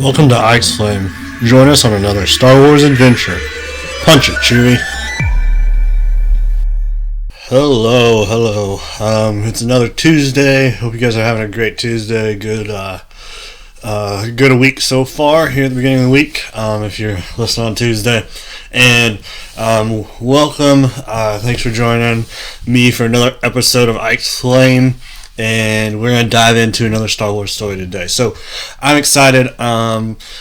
Welcome to Ike's Flame. Join us on another Star Wars adventure. Punch it, Chewie. Hello. It's another Tuesday. Hope you guys are having a great Tuesday. Good a week so far here at the beginning of the week. If you're listening on Tuesday, and welcome. Thanks for joining me for another episode of Ike's Flame. And we're going to dive into another Star Wars story today. So I'm excited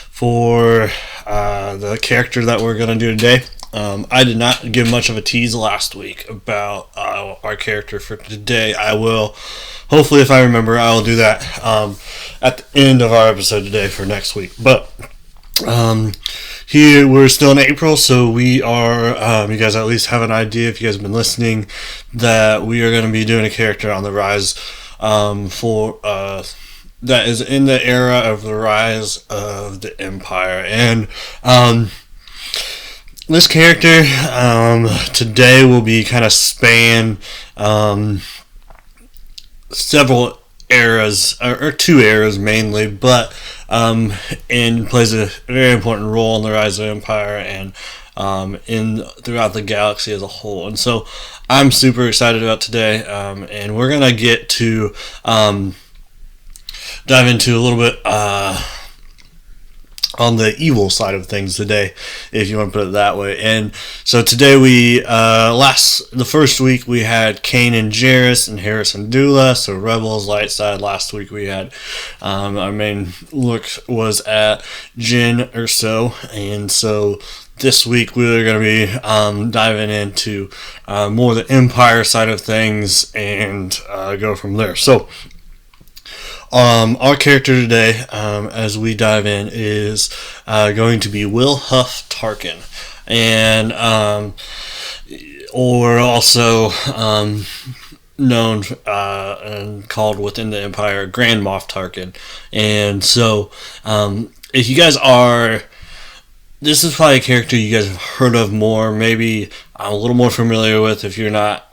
for the character that we're going to do today. I did not give much of a tease last week about our character for today. I will, hopefully if I remember, I will do that at the end of our episode today for next week. But here we're still in April, so we are, you guys at least have an idea, if you guys have been listening, that we are going to be doing a character on the rise that is in the era of the rise of the Empire. And this character today will be kind of span several eras, or two eras mainly, but and plays a very important role in the rise of the Empire and throughout the galaxy as a whole. And so I'm super excited about today, and we're gonna get to dive into a little bit on the evil side of things today, if you want to put it that way. And so today we the first week we had Kane and Jarrus and Harris and Dula, so Rebels light side. Last week we had our main look was at Jyn Erso, and so this week we're going to be diving into more the Empire side of things and go from there. So our character today, as we dive in, is going to be Will Huff Tarkin, and or also known and called within the Empire Grand Moff Tarkin. And so if you guys are, this is probably a character you guys have heard of more, maybe a little more familiar with if you're not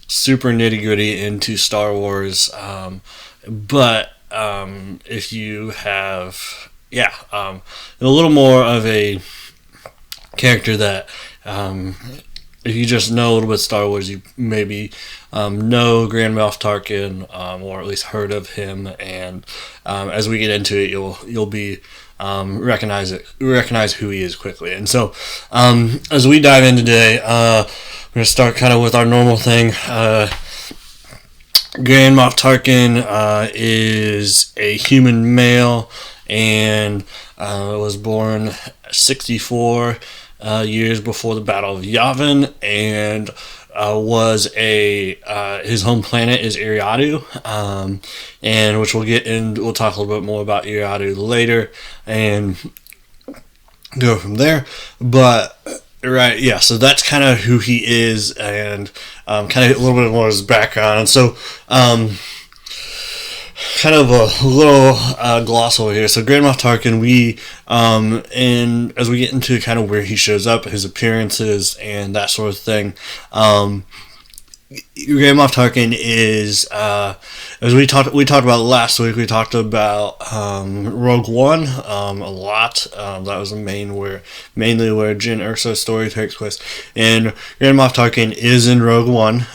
super nitty-gritty into Star Wars. But if you have, a little more of a character that, if you just know a little bit of Star Wars, you maybe know Grand Moff Tarkin, or at least heard of him. And as we get into it, you'll be recognize who he is quickly. And so as we dive in today, we're gonna start kind of with our normal thing. Grand Moff Tarkin is a human male and was born 64 years before the Battle of Yavin, and his home planet is Eriadu, and which we'll talk a little bit more about Eriadu later and go from there. But right, yeah, so that's kind of who he is, and kind of a little bit more of his background. And so kind of a little gloss over here. So Grand Moff Tarkin, and as we get into kind of where he shows up, his appearances and that sort of thing, Grand Moff Tarkin is, as we talked about last week, we talked about Rogue One a lot. That was mainly where Jyn Erso's story takes place. And Grand Moff Tarkin is in Rogue One.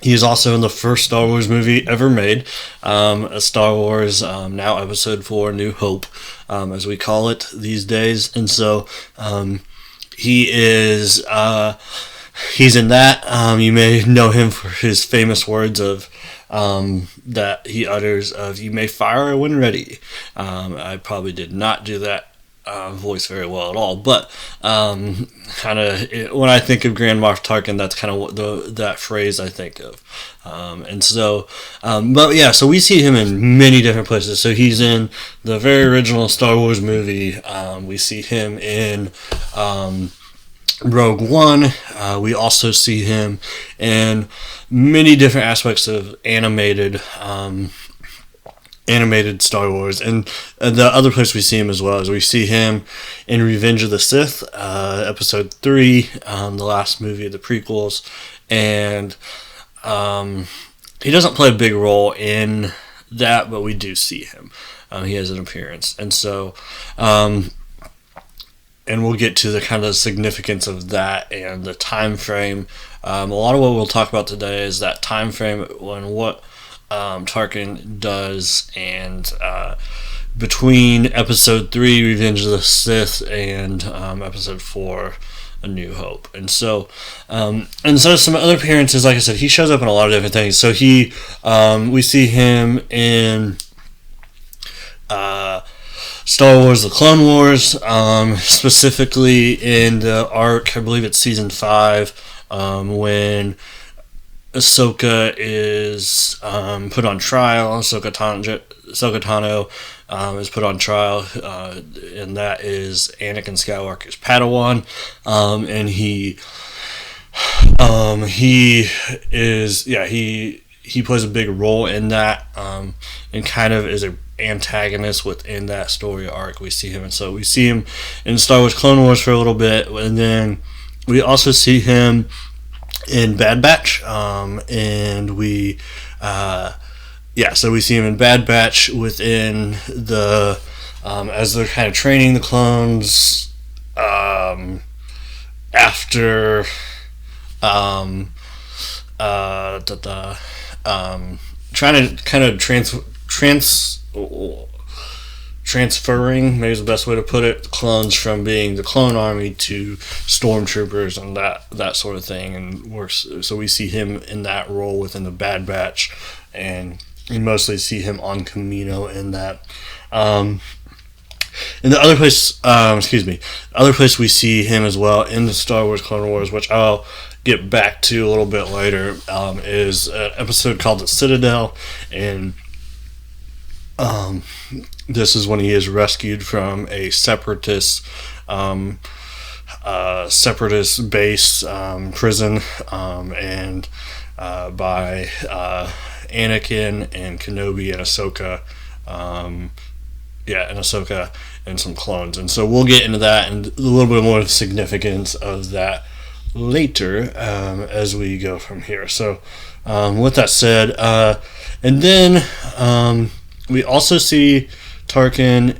He is also in the first Star Wars movie ever made, a Star Wars, now Episode 4, New Hope, as we call it these days. And so he is... he's in that. You may know him for his famous words of that he utters of "You may fire when ready." I probably did not do that voice very well at all, but kind of when I think of Grand Moff Tarkin, that's kind of what that phrase I think of. And so, but yeah, so we see him in many different places. So he's in the very original Star Wars movie. We see him in Rogue One. We also see him in many different aspects of animated Star Wars. And the other place we see him as well is we see him in Revenge of the Sith, Episode 3, the last movie of the prequels. And he doesn't play a big role in that, but we do see him. he has an appearance. And so, and we'll get to the kind of significance of that and the time frame. A lot of what we'll talk about today is that time frame when what Tarkin does, and between Episode 3, Revenge of the Sith, and Episode 4, A New Hope. And so some other appearances, like I said, he shows up in a lot of different things. So we see him in Star Wars: The Clone Wars, specifically in the arc, I believe it's season 5, when Ahsoka is put on trial. Ahsoka Tano is put on trial, and that is Anakin Skywalker's Padawan, and he plays a big role in that, and kind of is an antagonist within that story arc. We see him, and so we see him in Star Wars Clone Wars for a little bit, and then we also see him in Bad Batch, and so we see him in Bad Batch within the as they're kind of training the clones after trying to kind of transferring, maybe is the best way to put it, clones from being the clone army to stormtroopers and that sort of thing, and works. So we see him in that role within the Bad Batch, and you mostly see him on Kamino in that. In the other place we see him as well in the Star Wars Clone Wars, which I'll get back to a little bit later, is an episode called The Citadel, and this is when he is rescued from a separatist base, prison, and by Anakin and Kenobi and Ahsoka, and some clones. And so we'll get into that and a little bit more significance of that later, as we go from here. So with that said, and then we also see Tarkin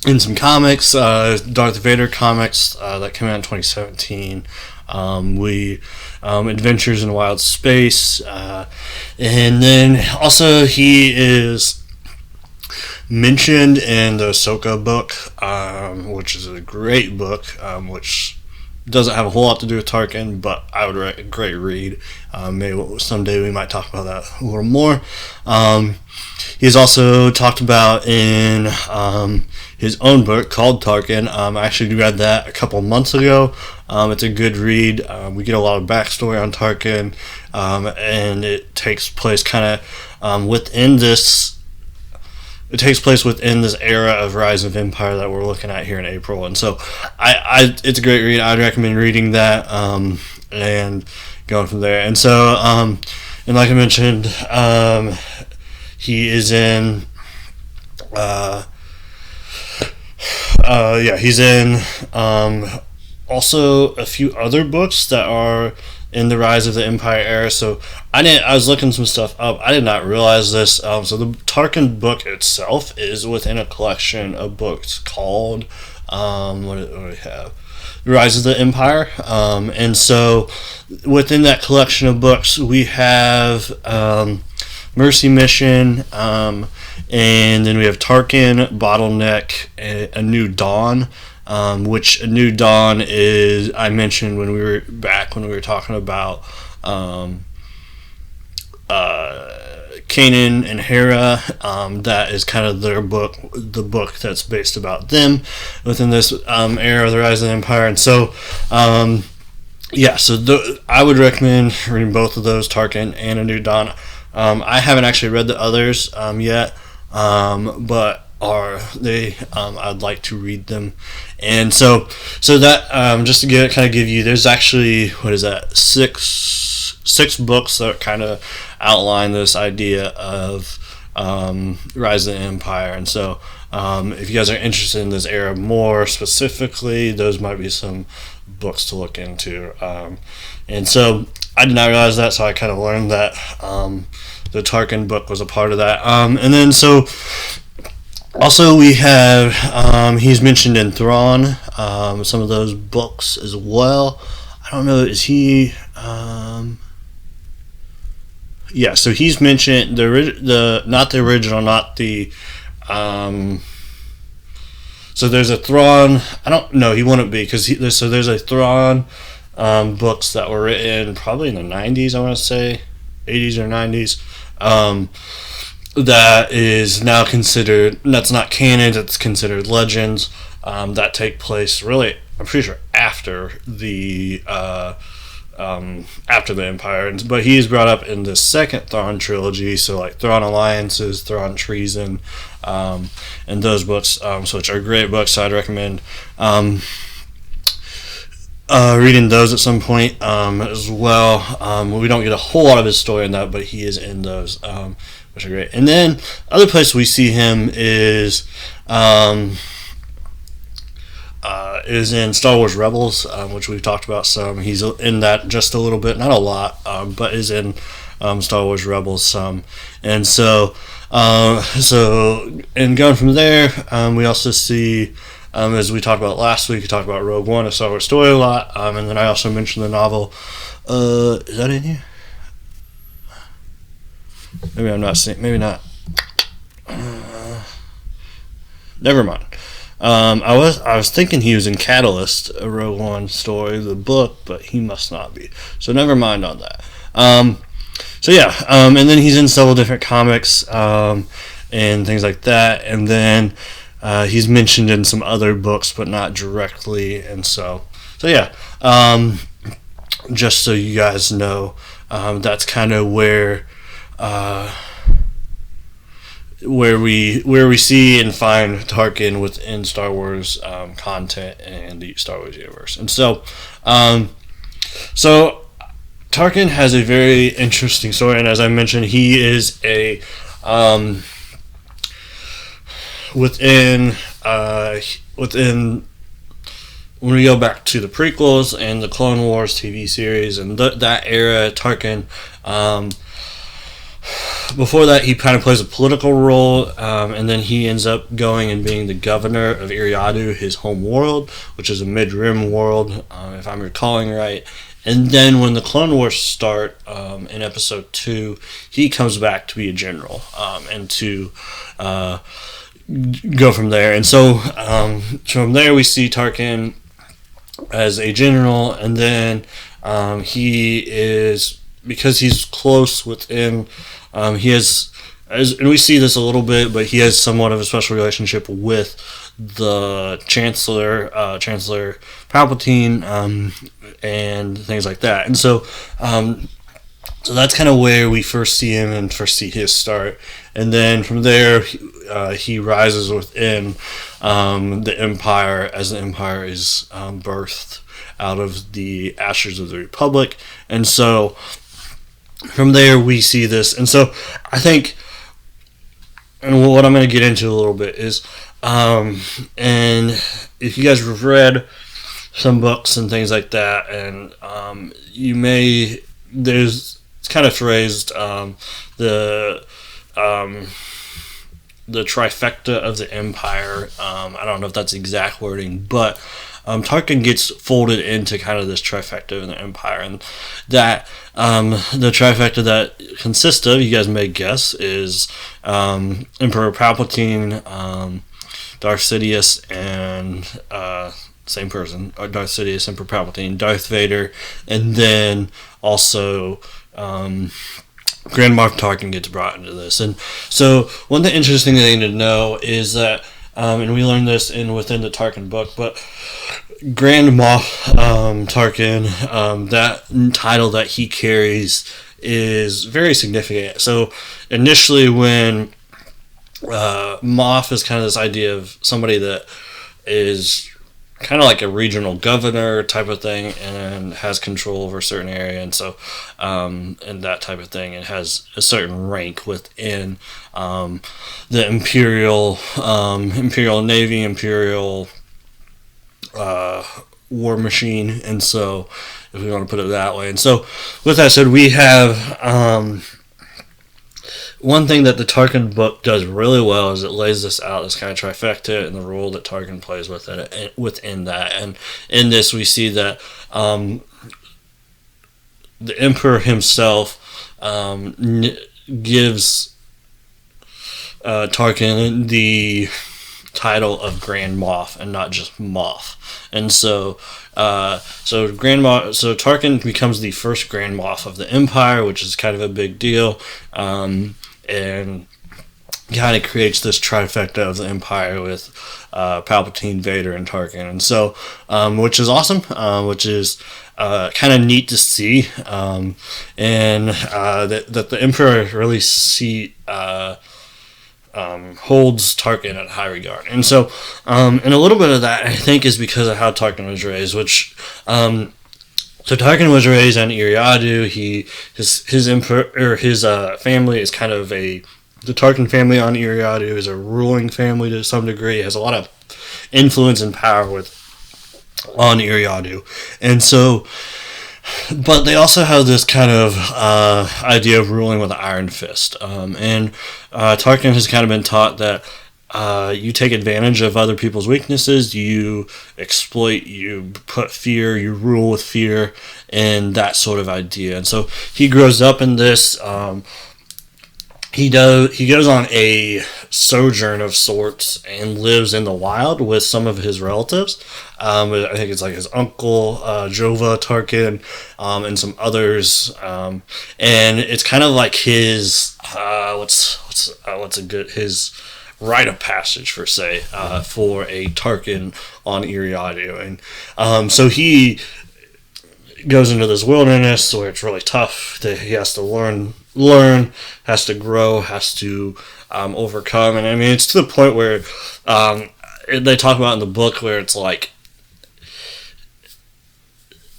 in some comics, Darth Vader comics that came out in 2017. Adventures in Wild Space, and then also he is mentioned in the Ahsoka book, which is a great book, which doesn't have a whole lot to do with Tarkin, but I would recommend a great read. Maybe someday we might talk about that a little more. He's also talked about in his own book called Tarkin. I actually read that a couple months ago. It's a good read. We get a lot of backstory on Tarkin, and it takes place kind of within this. It takes place within this era of Rise of Empire that we're looking at here in April, and so it's a great read. I'd recommend reading that and going from there. And so, and like I mentioned, he is in. He's in also a few other books that are in the Rise of the Empire era. So I was looking some stuff up. I did not realize this. So the Tarkin book itself is within a collection of books called what do we have? Rise of the Empire. And so within that collection of books, we have Mercy Mission, and then we have Tarkin, Bottleneck, A New Dawn. Which A New Dawn is, I mentioned when we were talking about Kanan and Hera. That is kind of their book, the book that's based about them within this era of the Rise of the Empire. And so, I would recommend reading both of those, Tarkin and A New Dawn. I haven't actually read the others yet, but I'd like to read them. And so that just to give you, there's actually, what is that, six books that kind of outline this idea of Rise of the Empire. And so if you guys are interested in this era more specifically, those might be some books to look into. And so I did not realize that, so I kind of learned that the Tarkin book was a part of that. And then so also we have he's mentioned in Thrawn, some of those books as well. I don't know, is he? Yeah, so he's mentioned the not the original, not the. So there's a Thrawn. I don't know. He wouldn't be because there's a Thrawn books that were written probably in the 90s. I want to say 80s or 90s. That is now considered. That's not canon. It's considered legends. That take place really. I'm pretty sure after the Empire, but he is brought up in the second Thrawn trilogy. So like Thrawn Alliances, Thrawn Treason, and those books, which are great books. So I'd recommend reading those at some point as well. We don't get a whole lot of his story in that, but he is in those, which are great. And then other place we see him is in Star Wars Rebels, which we've talked about some. He's in that just a little bit, not a lot, but is in Star Wars Rebels some. And so and going from there, we also see, as we talked about last week, we talked about Rogue One, a Star Wars story a lot, and then I also mentioned the novel. Is that in here? Maybe I'm not seeing. Maybe not. Never mind. I was thinking he was in Catalyst, a Rogue One story, the book, but he must not be. So never mind on that. So yeah, and then he's in several different comics and things like that, and then he's mentioned in some other books, but not directly. And so yeah, just so you guys know, that's kind of where we see and find Tarkin within Star Wars content and the Star Wars universe. And so Tarkin has a very interesting story, and as I mentioned, he is a within when we go back to the prequels and the Clone Wars TV series and that era, Tarkin. Before that, he kind of plays a political role, and then he ends up going and being the governor of Eriadu, his home world, which is a mid-rim world, if I'm recalling right. And then when the Clone Wars start in Episode 2, he comes back to be a general and to go from there. And so from there, we see Tarkin as a general, and then he is, because he's close within, he has, and we see this a little bit, but he has somewhat of a special relationship with the Chancellor Palpatine, and things like that. And so that's kind of where we first see him and first see his start. And then from there, he rises within the Empire as the Empire is birthed out of the ashes of the Republic. And so from there we see this. And so I think, and what I'm going to get into a little bit is, and if you guys have read some books and things like that, and you may, it's kind of phrased, the trifecta of the Empire. I don't know if that's exact wording, but Tarkin gets folded into kind of this trifecta of the Empire, and that the trifecta that consists of, you guys may guess, is Emperor Palpatine, Darth Sidious, and same person, Darth Sidious, Emperor Palpatine, Darth Vader, and then also Grand Moff Tarkin gets brought into this. And so one interesting thing to know is that, and we learned this within the Tarkin book, but Grand Moff Tarkin, that title that he carries is very significant. So initially when Moff is kind of this idea of somebody that is kind of like a regional governor type of thing and has control over a certain area, and so and that type of thing, and has a certain rank within the Imperial Navy, Imperial war machine. And so if we want to put it that way. And so, with that said, we have one thing that the Tarkin book does really well is it lays this out, this kind of trifecta, and the role that Tarkin plays within that. And in this, we see that the Emperor himself gives Tarkin the title of Grand Moff and not just Moff. And so Tarkin becomes the first Grand Moff of the Empire, which is kind of a big deal, and kind of creates this trifecta of the Empire with Palpatine, Vader, and Tarkin. And so, which is awesome, which is kind of neat to see, and that the Emperor really holds Tarkin at high regard. And so, and a little bit of that, I think, is because of how Tarkin was raised, which, so Tarkin was raised on Iriadu. His family is kind of the Tarkin family on Iriadu is a ruling family to some degree. It has a lot of influence and power on Iriadu. And so, but they also have this kind of idea of ruling with an iron fist. And Tarkin has kind of been taught that you take advantage of other people's weaknesses, you exploit, you put fear, you rule with fear, and that sort of idea. And so he grows up in this. He goes on a sojourn of sorts and lives in the wild with some of his relatives. I think it's like his uncle Jova Tarkin, and some others. And it's kind of like his his rite of passage for a Tarkin on Iriadu. And so he goes into this wilderness where it's really tough. He has to learn, has to grow, has to overcome. And I mean, it's to the point where they talk about in the book where it's like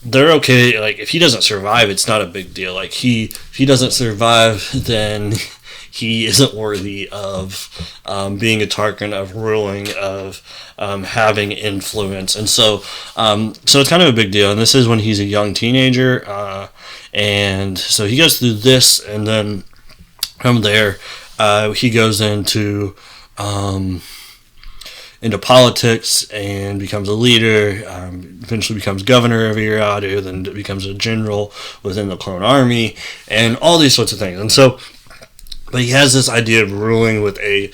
they're okay. Like if he doesn't survive, it's not a big deal. Like if he doesn't survive, then he isn't worthy of being a Tarkin, of ruling, of having influence. And so it's kind of a big deal. And this is when he's a young teenager. And so he goes through this, and then from there, he goes into politics and becomes a leader, eventually becomes governor of Iriadu, then becomes a general within the clone army, and all these sorts of things. And so, but he has this idea of ruling with a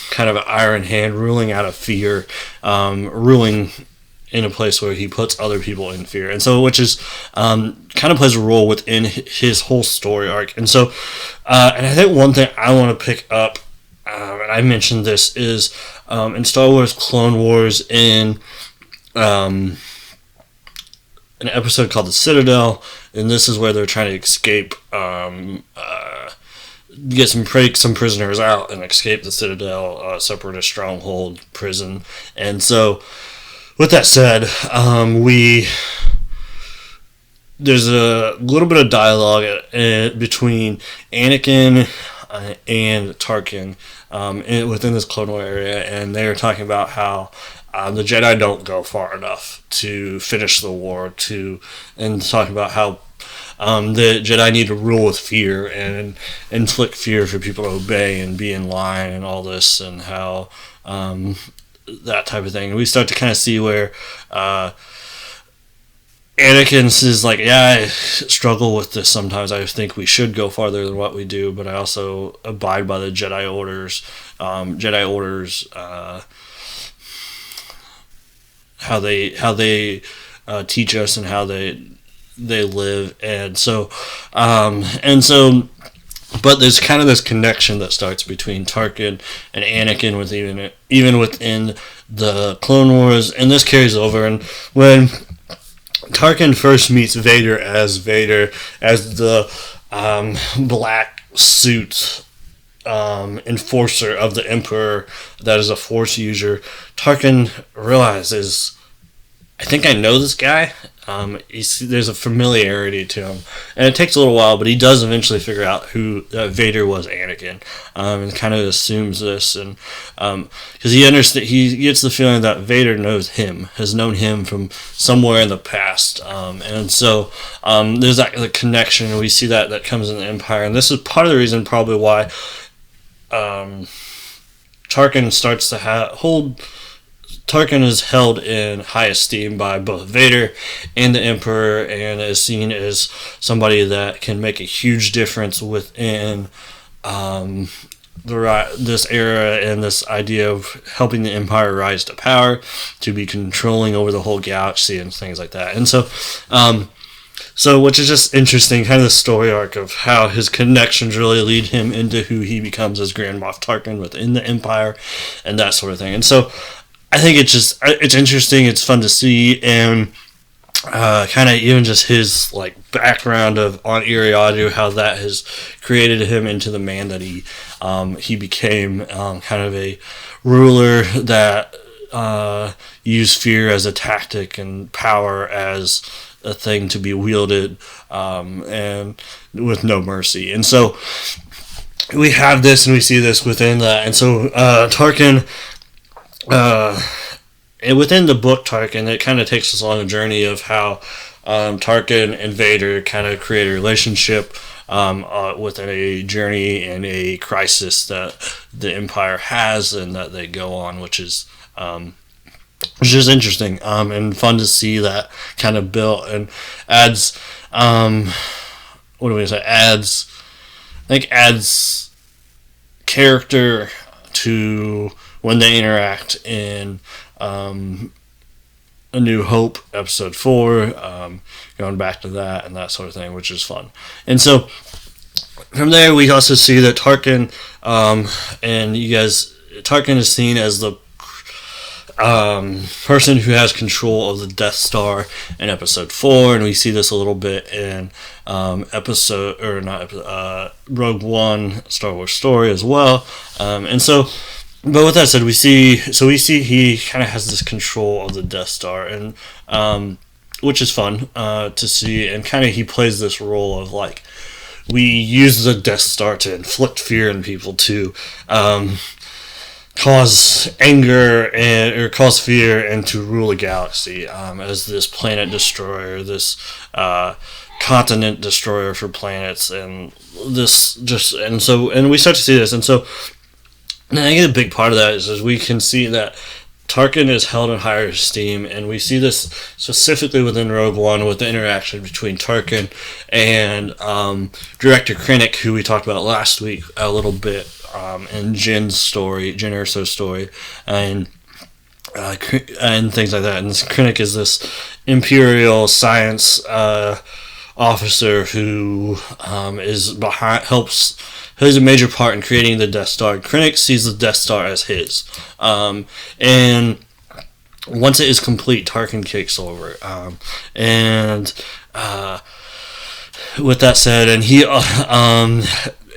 kind of an iron hand, ruling out of fear, ruling in a place where he puts other people in fear. And so, which is kind of plays a role within his whole story arc. And so, and I think one thing I want to pick up, and I mentioned this, is in Star Wars Clone Wars in an episode called The Citadel, and this is where they're trying to escape, get some prisoners out and escape the Citadel, separatist stronghold prison. And so, with that said, there's a little bit of dialogue between Anakin and Tarkin within this Clone War area, and they're talking about how the Jedi don't go far enough to finish the war, and talking about how the Jedi need to rule with fear and inflict fear for people to obey and be in line and all this, and how that type of thing. And we start to kind of see where Anakin is like, yeah, I struggle with this sometimes. I think we should go farther than what we do, but I also abide by the Jedi orders. How they teach us and how they live, and so but there's kind of this connection that starts between Tarkin and Anakin with even within the Clone Wars, and this carries over. And when Tarkin first meets Vader as the black suit enforcer of the Emperor that is a Force user, Tarkin realizes I think I know this guy. There's a familiarity to him, and it takes a little while, but he does eventually figure out who Vader was, Anakin, and kind of assumes this, and because he gets the feeling that Vader knows him, has known him from somewhere in the past, and so there's that the connection, and we see that comes in the Empire, and this is part of the reason probably why Tarkin starts to hold. Tarkin is held in high esteem by both Vader and the Emperor, and is seen as somebody that can make a huge difference within this era and this idea of helping the Empire rise to power, to be controlling over the whole galaxy and things like that. And so, which is just interesting, kind of the story arc of how his connections really lead him into who he becomes as Grand Moff Tarkin within the Empire, and that sort of thing. And so, I think it's interesting, it's fun to see, and kind of even just his like background on Iriadu, how that has created him into the man that he became, kind of a ruler that used fear as a tactic and power as a thing to be wielded, and with no mercy. And so we have this, and we see this within that, and so Tarkin. And within the book Tarkin, it kind of takes us on a journey of how Tarkin and Vader kind of create a relationship within a journey and a crisis that the Empire has and that they go on, which is interesting and fun to see that kind of built, and adds what do we say? Adds character to when they interact in A New Hope, Episode 4, going back to that and that sort of thing, which is fun. And so, from there, we also see that Tarkin, Tarkin is seen as the person who has control of the Death Star in Episode 4, and we see this a little bit in Rogue One, Star Wars story as well. And so, but with that said, we see he kind of has this control of the Death Star, and which is fun to see, and kind of he plays this role of like, we use the Death Star to inflict fear in people, to cause anger or cause fear, and to rule a galaxy as this planet destroyer, this continent destroyer for planets, and and we start to see this, and so. And I think a big part of that is we can see that Tarkin is held in higher esteem, and we see this specifically within Rogue One with the interaction between Tarkin and Director Krennic, who we talked about last week a little bit, in Jyn Erso's story, and things like that. And Krennic is this Imperial science officer who plays a major part in creating the Death Star. Krennic sees the Death Star as his. And once it is complete, Tarkin takes over. With that said,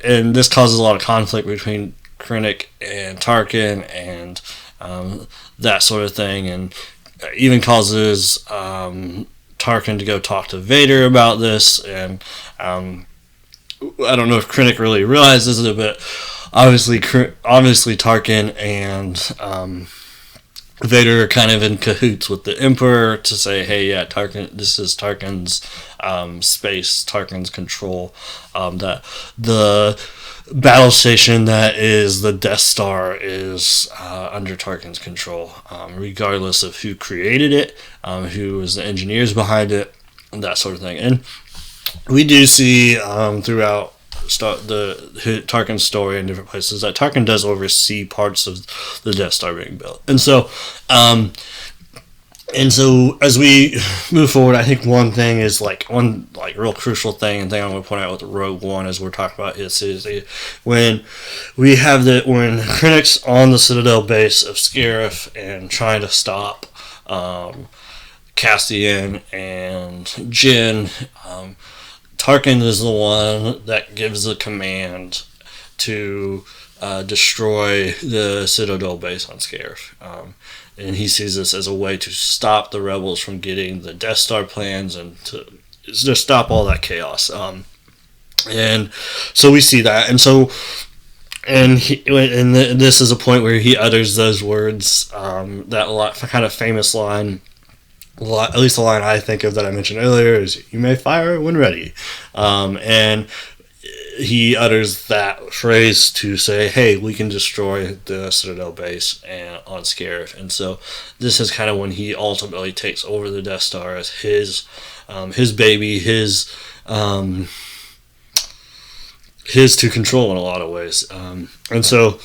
and this causes a lot of conflict between Krennic and Tarkin, and that sort of thing, and even causes Tarkin to go talk to Vader about this, and I don't know if Krennic really realizes it, but obviously Tarkin and Vader are kind of in cahoots with the Emperor to say, hey, yeah, Tarkin, this is Tarkin's space, Tarkin's control, that the battle station that is the Death Star is under Tarkin's control, regardless of who created it, who was the engineers behind it, and that sort of thing. And we do see throughout Tarkin's story in different places that Tarkin does oversee parts of the Death Star being built. And so as we move forward, I think one real crucial thing and thing I'm going to point out with Rogue One as we're talking about is when Krennic's on the Citadel base of Scarif and trying to stop Cassian and Jyn, Tarkin is the one that gives the command to destroy the Citadel base on Scarif. And he sees this as a way to stop the rebels from getting the Death Star plans and to just stop all that chaos. And so we see that, and so this is a point where he utters those words, that kind of famous line. At least the line I think of that I mentioned earlier is, "You may fire when ready," and he utters that phrase to say, "Hey, we can destroy the Citadel base on Scarif." And so this is kind of when he ultimately takes over the Death Star as his baby, his to control in a lot of ways. And so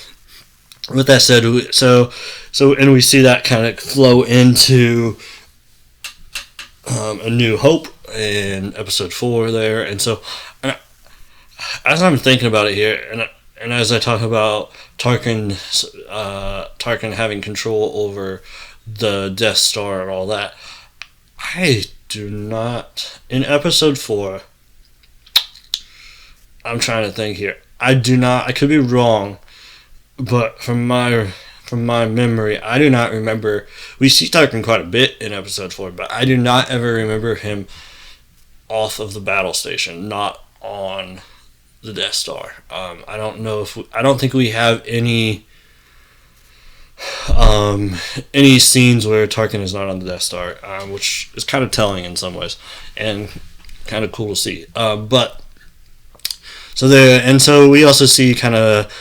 with that said, and we see that kind of flow into A New Hope in episode 4 there. And so as I'm thinking about it here, and as I talk about Tarkin having control over the Death Star and all that, I do not, in episode 4, I'm trying to think here, I could be wrong, but from my memory, I do not remember. We see Tarkin quite a bit in episode 4, but I do not ever remember him off of the battle station, not on the Death Star. I don't think we have any scenes where Tarkin is not on the Death Star, which is kind of telling in some ways and kind of cool to see. But so we also see kind of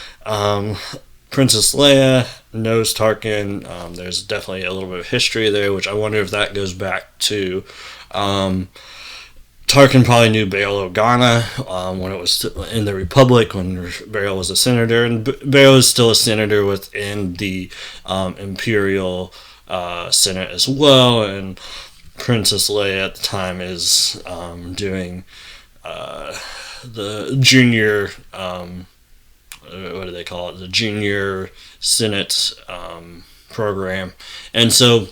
Princess Leia knows Tarkin. There's definitely a little bit of history there, which I wonder if that goes back to Tarkin probably knew Bail Organa when it was in the Republic, when Bail was a senator, and Bail is still a senator within the Imperial Senate as well, and Princess Leia at the time is doing the junior, what do they call it, the junior Senate program, and so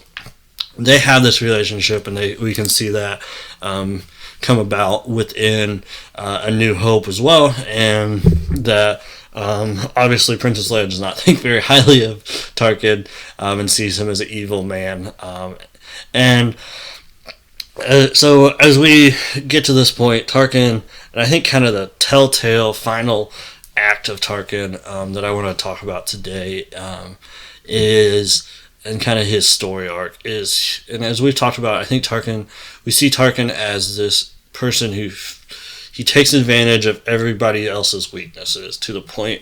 they have this relationship, and we can see that come about within A New Hope as well, and that obviously Princess Leia does not think very highly of Tarkin and sees him as an evil man, and so as we get to this point, Tarkin, and I think kind of the telltale final act of Tarkin that I want to talk about today is, and kind of his story arc is, and as we've talked about, I think we see Tarkin as this person who he takes advantage of everybody else's weaknesses to the point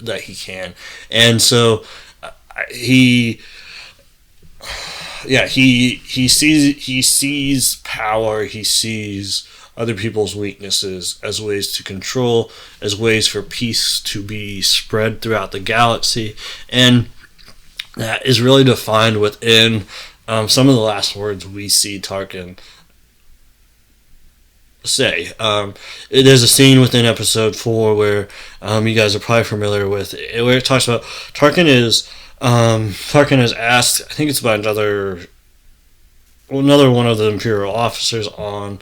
that he can, and so he sees power, he sees other people's weaknesses as ways to control, as ways for peace to be spread throughout the galaxy, and that is really defined within some of the last words we see Tarkin say. It is a scene within episode 4 where you guys are probably familiar with it, where it talks about Tarkin is asked, I think it's by another one of the Imperial officers on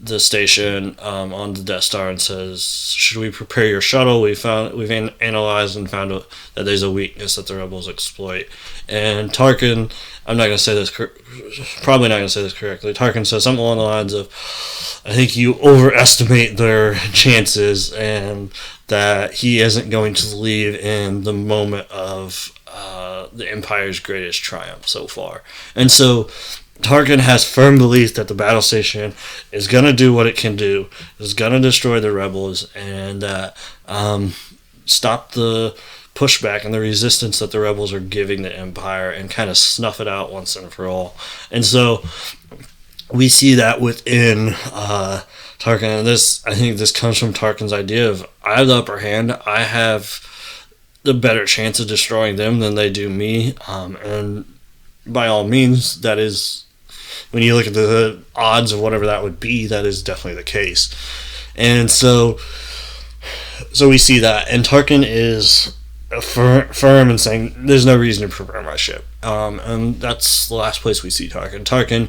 the station on the Death Star, and says, "Should we prepare your shuttle? We've analyzed and found out that there's a weakness that the rebels exploit." And Tarkin, probably not going to say this correctly. Tarkin says something along the lines of, "I think you overestimate their chances, and that he isn't going to leave in the moment of the Empire's greatest triumph so far." And so Tarkin has firm belief that the battle station is going to do what it can do, is going to destroy the rebels, and stop the pushback and the resistance that the rebels are giving the Empire, and kind of snuff it out once and for all. And so we see that within Tarkin, and I think this comes from Tarkin's idea of, I have the upper hand, I have the better chance of destroying them than they do me, and by all means, that is, when you look at the odds of whatever that would be, that is definitely the case. And so we see that, and Tarkin is firm in saying there's no reason to prepare my ship, and that's the last place we see Tarkin. Tarkin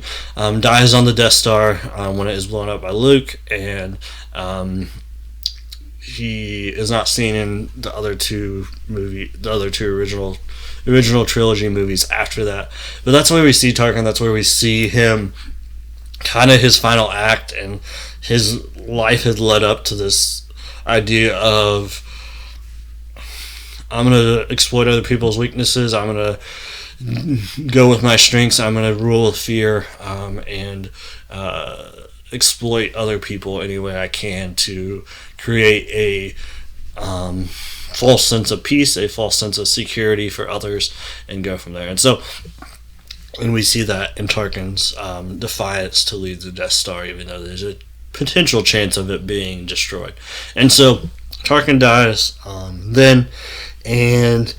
dies on the Death Star when it is blown up by Luke, and he is not seen in the other two original trilogy movies after that. But that's where we see Tarkin. That's where we see him, kind of his final act, and his life had led up to this idea of, I'm going to exploit other people's weaknesses. I'm going to go with my strengths. I'm going to rule with fear, and exploit other people any way I can to create a false sense of peace, a false sense of security for others, and go from there. And we see that in Tarkin's defiance to leave the Death Star, even though there's a potential chance of it being destroyed. And so Tarkin dies then, and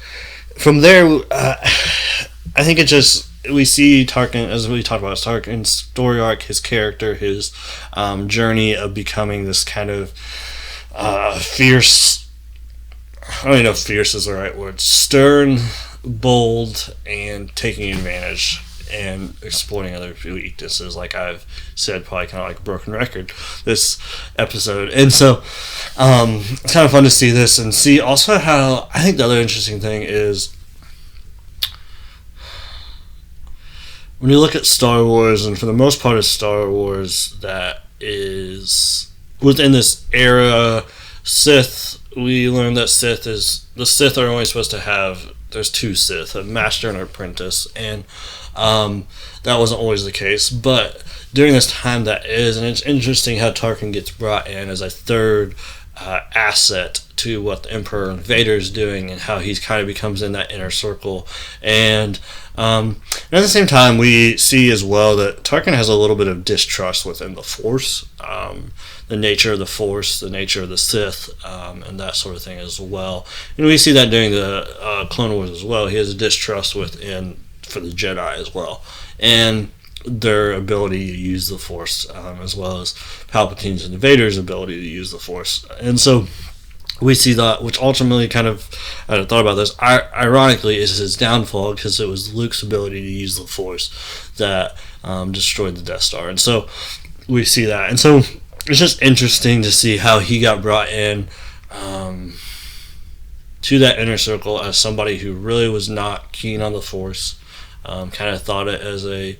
from there, I think we see Tarkin, as we talked about, Tarkin's story arc, his character, his journey of becoming this kind of fierce, I don't even know if fierce is the right word, stern, bold, and taking advantage and exploiting other weaknesses, like I've said, probably kind of like a broken record this episode. And so it's kind of fun to see this, and see also how, I think the other interesting thing is, when you look at Star Wars, and for the most part of Star Wars that is within this era, Sith, we learned that the Sith are only supposed to have, there's two Sith, a master and an apprentice, and that wasn't always the case, but during this time that is, and it's interesting how Tarkin gets brought in as a third asset to what the Emperor and Vader is doing, and how he kind of becomes in that inner circle. And at the same time, we see as well that Tarkin has a little bit of distrust within the Force, the nature of the Force, the nature of the Sith, and that sort of thing as well. And we see that during the Clone Wars as well. He has a distrust within for the Jedi as well, and their ability to use the Force, as well as Palpatine's and Vader's ability to use the Force. And so we see that, which ultimately kind of, I hadn't thought about this, ironically is his downfall, because it was Luke's ability to use the Force that destroyed the Death Star. And so we see that. And so it's just interesting to see how he got brought in to that inner circle as somebody who really was not keen on the Force, kind of thought it as a,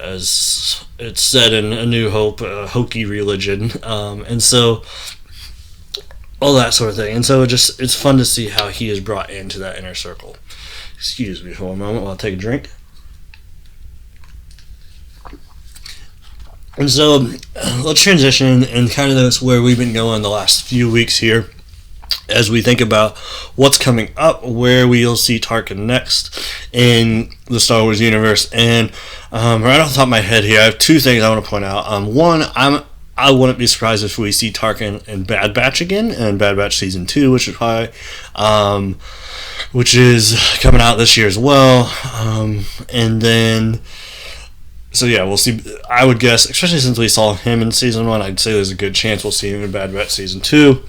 as it's said in A New Hope, a hokey religion, and so all that sort of thing. And so it's fun to see how he is brought into that inner circle. Excuse me for a moment while I take a drink. And so let's transition, and kind of that's where we've been going the last few weeks here, as we think about what's coming up, where we'll see Tarkin next in the Star Wars universe. And right off the top of my head here, I have two things I want to point out. One, I wouldn't be surprised if we see Tarkin in Bad Batch again, and Bad Batch Season 2, which is coming out this year as well. And then, so yeah, we'll see. I would guess, especially since we saw him in Season 1, I'd say there's a good chance we'll see him in Bad Batch Season 2.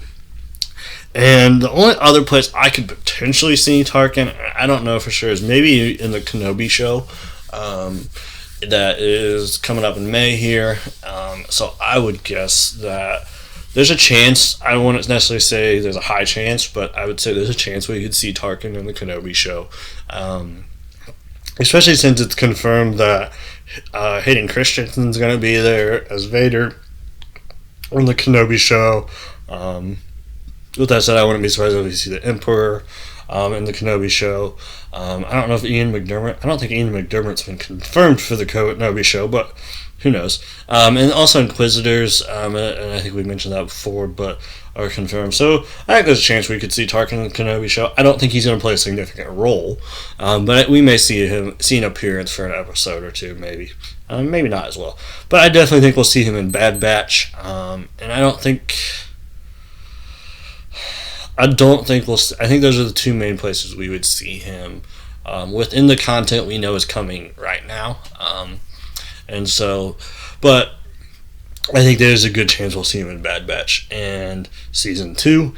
And the only other place I could potentially see Tarkin, I don't know for sure, is maybe in the Kenobi show that is coming up in May here. So I would guess that there's a chance. I wouldn't necessarily say there's a high chance, but I would say there's a chance we could see Tarkin in the Kenobi show. Especially since it's confirmed that Hayden Christensen's going to be there as Vader in the Kenobi show. With that said, I wouldn't be surprised if we see the Emperor in the Kenobi show. I don't know if I don't think Ian McDermott's been confirmed for the Kenobi show, but who knows. And also Inquisitors, and I think we mentioned that before, but are confirmed. So I think there's a chance we could see Tarkin in the Kenobi show. I don't think he's going to play a significant role, but we may see an appearance for an episode or two, maybe. Maybe not as well. But I definitely think we'll see him in Bad Batch, and I think I think those are the two main places we would see him within the content we know is coming right now. And so, but I think there's a good chance we'll see him in Bad Batch and Season 2,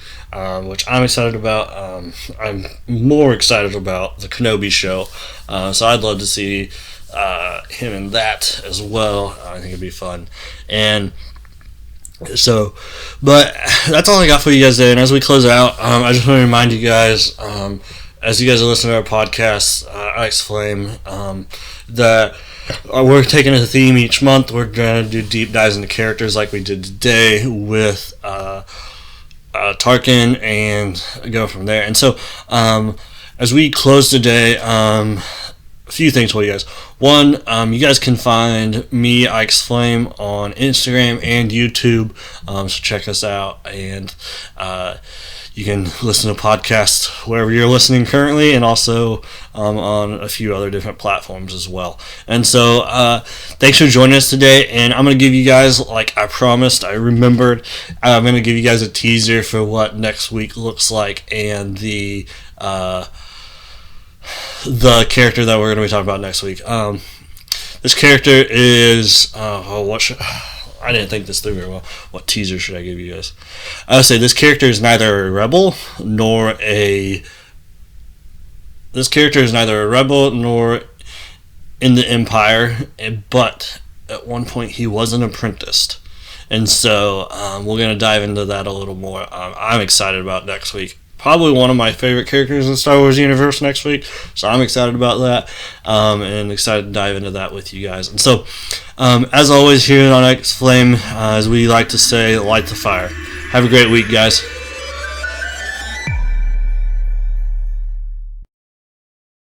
which I'm excited about. I'm more excited about the Kenobi show, so I'd love to see him in that as well. I think it'd be fun. And So, but that's all I got for you guys today. And as we close out, I just want to remind you guys, as you guys are listening to our podcast, Ice Flame, that we're taking a theme each month. We're going to do deep dives into characters like we did today with Tarkin and go from there. And so, as we close today, a few things for you guys. One, you guys can find me, Ike's Flame, on Instagram and YouTube. So check us out, and you can listen to podcasts wherever you're listening currently, and also on a few other different platforms as well. And so, thanks for joining us today. And I'm going to give you guys, like I promised, I remembered, I'm going to give you guys a teaser for what next week looks like, and the character that we're going to be talking about next week. This character is I didn't think this through very well. What teaser should I give you guys? I would say this character is neither a rebel nor in the Empire, but at one point he was an apprentice. And so we're going to dive into that a little more. I'm excited about next week. Probably one of my favorite characters in the Star Wars universe next week, so I'm excited about that, and excited to dive into that with you guys. And so, as always here on X Flame, as we like to say, light the fire. Have a great week, guys.